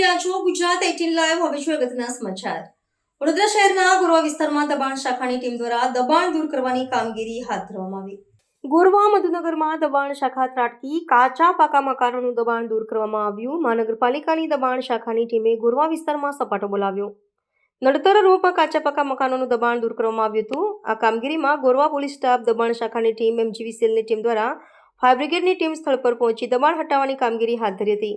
રહ્યા છો ગુજરાત 18 લાઈવ. હવે જોઈએ અગત્યના સમાચાર. વડોદરા શહેરના ગોરવા વિસ્તારમાં દબાણ શાખાની ટીમ દ્વારા દબાણ દૂર કરવાની કામગીરી હાથ ધરવામાં આવી. ગોરવા મધુનગરમાં દબાણ શાખા ત્રાટકી કાચા પાકા મકાનોનું દબાણ દૂર કરવામાં આવ્યું. મહાનગરપાલિકાની દબાણ શાખાની ટીમે ગોરવા વિસ્તારમાં સપાટો બોલાવ્યો. નડતર રોડમાં કાચા પાકા મકાનોનું દબાણ દૂર કરવામાં આવ્યું હતું. આ કામગીરીમાં ગોરવા પોલીસ સ્ટાફ, દબાણ શાખાની ટીમ, એમજીવી સેલની ટીમ દ્વારા ફાયર બ્રિગેડની ટીમ સ્થળ પર પહોંચી દબાણ હટાવવાની કામગીરી હાથ ધરી હતી.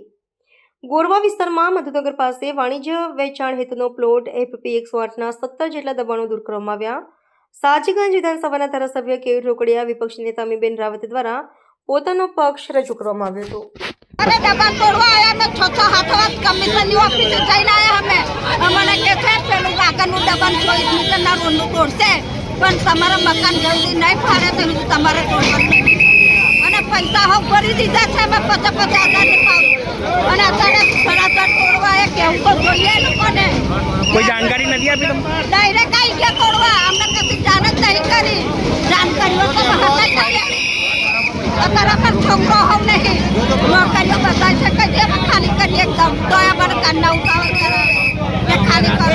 ગોરવા વિસ્તારમાં મધુનગર પાસે વાણિજ્ય વેચાણ હેતુનો પ્લોટ FP 108ના 17 જેટલા દબાણો દૂર કરવામાં આવ્યા. સાજીગંજ વિધાનસભાના ધારાસભ્ય કેયુર રોકડિયા, વિપક્ષ નેતા અમીબેન રાવત દ્વારા પોતાનો પક્ષ રજૂ કરવામાં આવ્યો હતો. અરે દબાણ તોડવા આયા અમે 6-7 વર્ષ કમિશનની ઓફિસે જઈને આયા અમને કે છે પેલું કાગળનું દબાણ 24 મીટરના રોડનું તોડશે, પણ તમારા મકાન જલ્દી નહીં ફાડે તો તમારે તોડવાનું અને પૈસા હો ભરી દીધા છે. અમે 50,000 પાવ અને અત્યારે ધડાધડ તોડવા એ કેવું તો જોઈએ લોકોને. કોઈ જાણકારી નથી આપી તમને? ડાયરેક્ટ આવી ગયા તોડવા, અમને કદી જાણ જ નહીં કરી. જાણકારીઓ તો હતા અત્યારે પણ છોકરો હોવ નહીં નોકરીઓ બધા છે કે જે ખાલી કરીએ એકદમ તો અમારે કાનના ઉતાવળ કરે કે ખાલી કરો.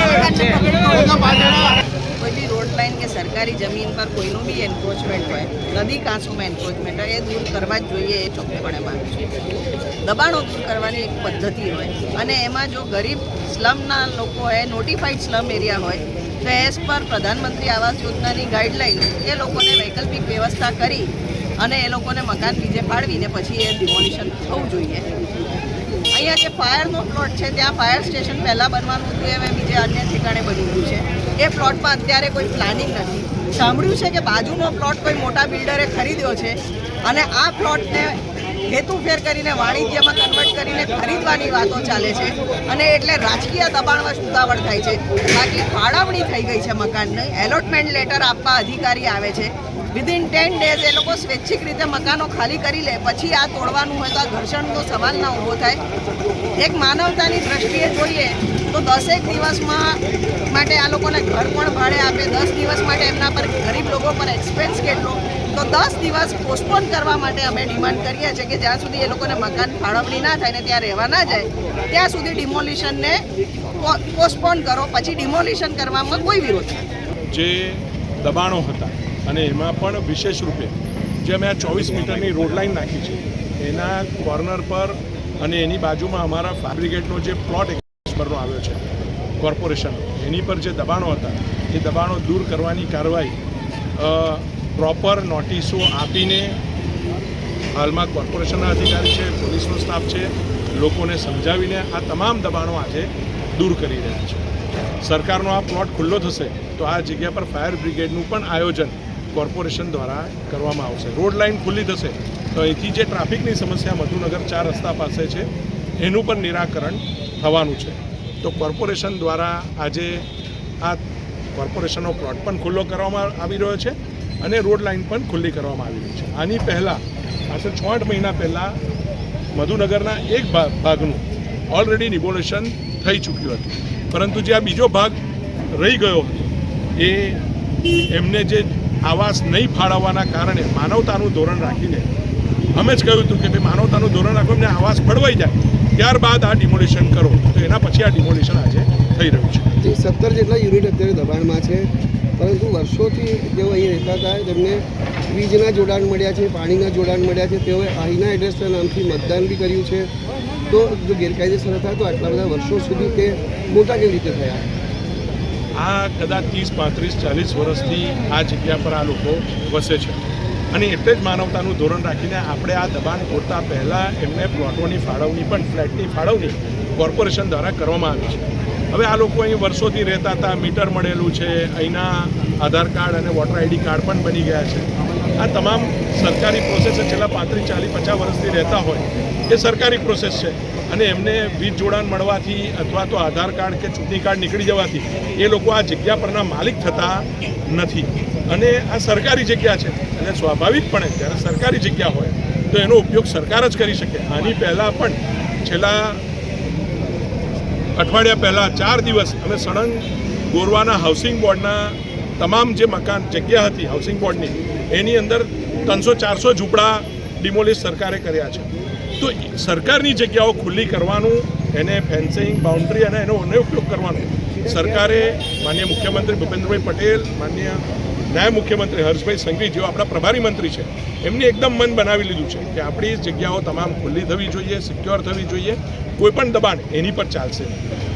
કોઈ બી રોડ લાઈન કે સરકારી જમીન પર કોઈનું બી એન્ક્રોચમેન્ટ હોય, નદી કાંસોમાં એન્ક્રોચમેન્ટ હોય, એ દૂર કરવા જ જોઈએ. એ ચોખ્ખપણે માનું છું. દબાણો દૂર કરવાની એક પદ્ધતિ હોય અને એમાં જો ગરીબ સ્લમના લોકો હોય, નોટિફાઈડ સ્લમ એરિયા હોય તો એઝ પર પ્રધાનમંત્રી આવાસ યોજનાની ગાઈડલાઈન એ લોકોને વૈકલ્પિક વ્યવસ્થા કરી અને એ લોકોને મકાન બીજે ફાળવીને પછી એ ડિમોલિશન થવું જોઈએ. અહીંયા જે ફાયરનો પ્લોટ છે ત્યાં ફાયર સ્ટેશન પહેલાં બનવાનું હતું, હવે બીજે અન્ય ઠેકાણે બની ગયું છે. એ પ્લોટમાં અત્યારે કોઈ પ્લાનિંગ નથી. સાંભળ્યું છે કે બાજુનો પ્લોટ કોઈ મોટા બિલ્ડરે ખરીદ્યો છે અને આ પ્લોટને હેતુફેર કરીને વાણિજ્યમાં કન્વર્ટ કરીને ખરીદવાની વાતો ચાલે છે અને એટલે રાજકીય દબાણમાં ઉતાવળ થાય છે. બાકી ફાળવણી થઈ ગઈ છે મકાનની, એલોટમેન્ટ લેટર આપવા અધિકારી આવે છે. વિધિન 10 ડેઝ એ લોકો સ્વૈચ્છિક રીતે મકાનો ખાલી કરી લે. પછી આ તોડવાનું હોય તો આ ઘર્ષણનો સવાલ ના ઊભો થાય. એક માનવતાની દ્રષ્ટિએ જોઈએ તો 10 દિવસમાં માટે આ લોકોને ઘર પણ ભાડે આપે, 10 દિવસ માટે એમના પર ગરીબ લોકો પર એક્સપેન્સ કેટલો, તો 10 દિવસ પોસ્ટપોન કરવા માટે અમે ડિમાન્ડ કરીએ છીએ કે જ્યાં સુધી એ લોકોને મકાન ફાળવણી ના થાય ને ત્યાં રહેવા ના જાય ત્યાં સુધી ડિમોલિશનને પોસ્ટપોન કરો. પછી ડિમોલિશન કરવામાં કોઈ વિરોધ નથી. જે દબાણો હતા અને એમાં પણ વિશેષ રૂપે જે અમે આ 24 મીટરની રોડ લાઈન નાખી છે એના કોર્નર પર અને એની બાજુમાં અમારા ફાયર બ્રિગેડનો જે પ્લોટ નંબરનો આવ્યો છે કોર્પોરેશન, એની પર જે દબાણો હતા એ દબાણો દૂર કરવાની કાર્યવાહી પ્રોપર નોટિસો આપીને હાલમાં કોર્પોરેશનના અધિકારી છે, પોલીસનો સ્ટાફ છે, લોકોને સમજાવીને આ તમામ દબાણો આજે દૂર કરી રહ્યા છે. સરકારનો આ પ્લોટ ખુલ્લો થશે તો આ જગ્યા પર ફાયર બ્રિગેડનું પણ આયોજન કોર્પોરેશન દ્વારા કરવામાં આવશે. રોડ લાઇન ખુલ્લી થશે તો અહીંથી જે ટ્રાફિકની સમસ્યા મધુનગર 4 રસ્તા પાસે છે એનું પણ નિરાકરણ થવાનું છે. તો કોર્પોરેશન દ્વારા આજે આ કોર્પોરેશનનો પ્લોટ પણ ખુલ્લો કરવામાં આવી રહ્યો છે અને રોડ લાઇન પણ ખુલ્લી કરવામાં આવી રહી છે. આની પહેલાં આશરે 6 મહિના પહેલાં મધુનગરના એક ભાગનું ઓલરેડી ડિમોલિશન થઈ ચૂક્યું હતું, પરંતુ જે આ બીજો ભાગ રહી ગયો હતો એ એમને જે આવાસ નહીં ફાળવવાના કારણે માનવતાનું ધોરણ રાખીને અમે જ કહ્યું હતું કે ભાઈ માનવતાનું ધોરણ રાખો, એમને આવાસ ફળવાઈ જાય ત્યારબાદ આ ડિમોલિશન કરો. તો એના પછી આ ડિમોલિશન આજે થઈ રહ્યું છે. 17 જેટલા યુનિટ અત્યારે દબાણમાં છે, પરંતુ વર્ષોથી જેઓ અહીં રહેતા હતા તેમને વીજના જોડાણ મળ્યા છે, પાણીના જોડાણ મળ્યા છે. તેઓએ અહીંના એડ્રેસના નામથી મતદાન બી કર્યું છે. તો જો ગેરકાયદેસર હતા તો આટલા બધા વર્ષો સુધી તે મોટા કેવી રીતે થયા? આ કદાચ 30, 35, 40 વર્ષથી આ જગ્યા પર આ લોકો વસે છે અને એટલે જ માનવતાનું ધોરણ રાખીને આપણે આ દબાણ તોડતા પહેલાં એમને પ્લોટોની ફાળવણી પણ ફ્લેટની ફાળવણી કોર્પોરેશન દ્વારા કરવામાં આવી છે. હવે આ લોકો અહીં વર્ષોથી રહેતા હતા, મીટર મળેલું છે, અહીંના આધાર કાર્ડ અને વોટર ID કાર્ડ પણ બની ગયા છે. આ તમામ સરકારી પ્રોસેસ છેલ્લા 35, 40, 50 વર્ષથી રહેતા હોય એ સરકારી પ્રોસેસ છે અને એમને વીજ જોડાણ મળવાથી અથવા તો આધાર કાર્ડ કે ચૂંટણી કાર્ડ નીકળી જવાથી એ લોકો આ જગ્યા પરના માલિક થતા નથી અને આ સરકારી જગ્યા છે અને સ્વાભાવિકપણે જ્યારે સરકારી જગ્યા હોય તો એનો ઉપયોગ સરકાર જ કરી શકે. આની પહેલાં પણ છેલ્લા અઠવાડિયા પહેલાં 4 દિવસ અમે સળંગ ગોરવાના હાઉસિંગ બોર્ડના તમામ જે મકાન જગ્યા હતી હાઉસિંગ બોર્ડની એની અંદર 300-400 ઝૂંપડા ડિમોલિશ સરકારે કર્યા છે. તો સરકારની જગ્યાઓ ખુલ્લી કરવાનું એને ફેન્સિંગ બાઉન્ડ્રી અને એનો ઉપયોગ કરવાનો સરકારે માનનીય મુખ્યમંત્રી ભૂપેન્દ્રભાઈ પટેલ, માનનીય નાયબ મુખ્યમંત્રી હર્ષભાઈ સંઘવી જેઓ આપણા પ્રભારી મંત્રી છે, એમની એકદમ મન બનાવી લીધું છે કે આપણી જગ્યાઓ તમામ ખુલ્લી થવી જોઈએ, સિક્યોર થવી જોઈએ, કોઈ પણ દબાણ એની પર ચાલશે નહીં.